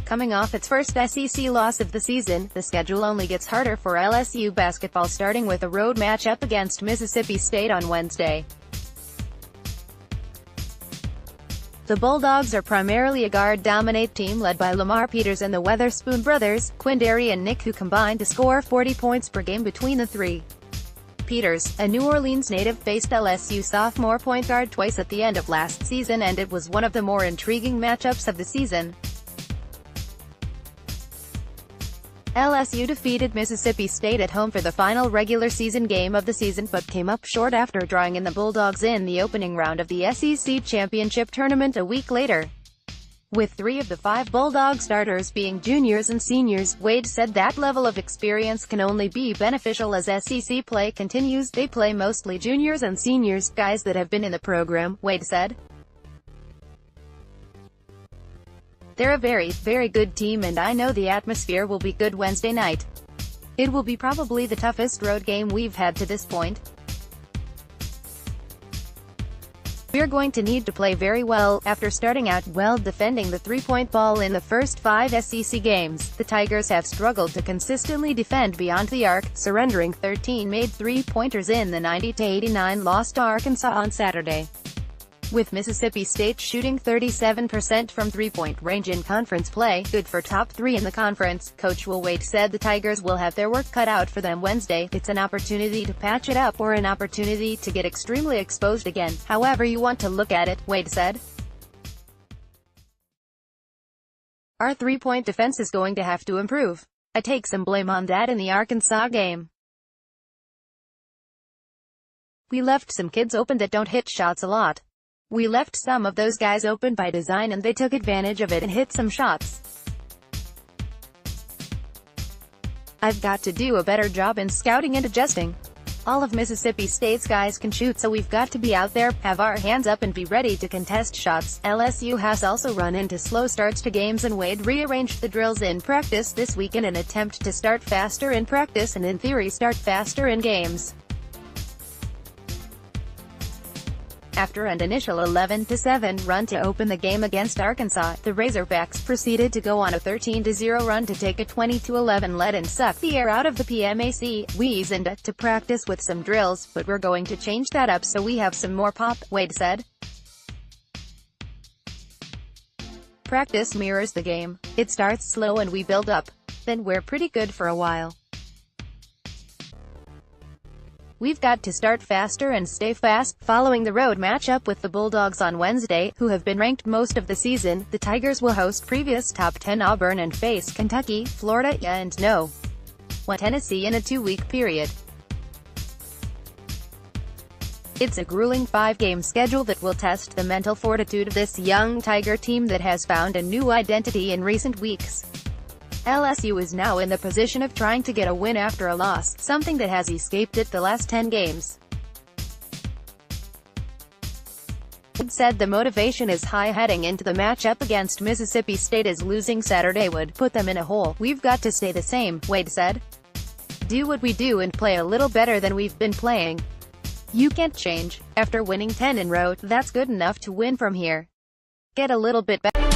Coming off its first SEC loss of the season, the schedule only gets harder for LSU basketball, starting with a road matchup against Mississippi State on Wednesday. The Bulldogs are primarily a guard-dominant team led by Lamar Peters and the Weatherspoon brothers, Quinndary and Nick, who combined to score 40 points per game between the three. Peters, a New Orleans native, faced LSU sophomore point guard twice at the end of last season, and it was one of the more intriguing matchups of the season. LSU defeated Mississippi State at home for the final regular season game of the season, but came up short after drawing in the Bulldogs in the opening round of the SEC championship tournament a week later. With 3 of the 5 Bulldog starters being juniors and seniors, Wade said that level of experience can only be beneficial as SEC play continues. They play mostly juniors and seniors, guys that have been in the program, Wade said. They're a very, very good team, and I know the atmosphere will be good Wednesday night. It will be probably the toughest road game we've had to this point. We're going to need to play very well. After starting out well defending the three-point ball in the first 5 SEC games, the Tigers have struggled to consistently defend beyond the arc, surrendering 13 made three-pointers in the 90-89 loss to Arkansas on Saturday. With Mississippi State shooting 37% from three-point range in conference play, good for top 3 in the conference, Coach Will Wade said the Tigers will have their work cut out for them Wednesday. It's an opportunity to patch it up or an opportunity to get extremely exposed again, however you want to look at it, Wade said. Our three-point defense is going to have to improve. I take some blame on that in the Arkansas game. We left some kids open that don't hit shots a lot. We left some of those guys open by design and they took advantage of it and hit some shots. I've got to do a better job in scouting and adjusting. All of Mississippi State's guys can shoot, so we've got to be out there, have our hands up and be ready to contest shots. LSU has also run into slow starts to games, and Wade rearranged the drills in practice this week in an attempt to start faster in practice and in theory start faster in games. After an initial 11-7 run to open the game against Arkansas, the Razorbacks proceeded to go on a 13-0 run to take a 20-11 lead and suck the air out of the PMAC. We isn't to practice with some drills, but we're going to change that up so we have some more pop, Wade said. Practice mirrors the game. It starts slow and we build up. Then we're pretty good for a while. We've got to start faster and stay fast. Following the road matchup with the Bulldogs on Wednesday, who have been ranked most of the season, the Tigers will host previous top 10 Auburn and face Kentucky, Florida, and Tennessee in a 2-week period. It's a grueling 5-game schedule that will test the mental fortitude of this young Tiger team that has found a new identity in recent weeks. LSU is now in the position of trying to get a win after a loss, something that has escaped it the last 10 games. Wade said the motivation is high heading into the matchup against Mississippi State, as losing Saturday would put them in a hole. We've got to stay the same, Wade said. Do what we do and play a little better than we've been playing. You can't change. After winning 10 in a row, that's good enough to win from here. Get a little bit better.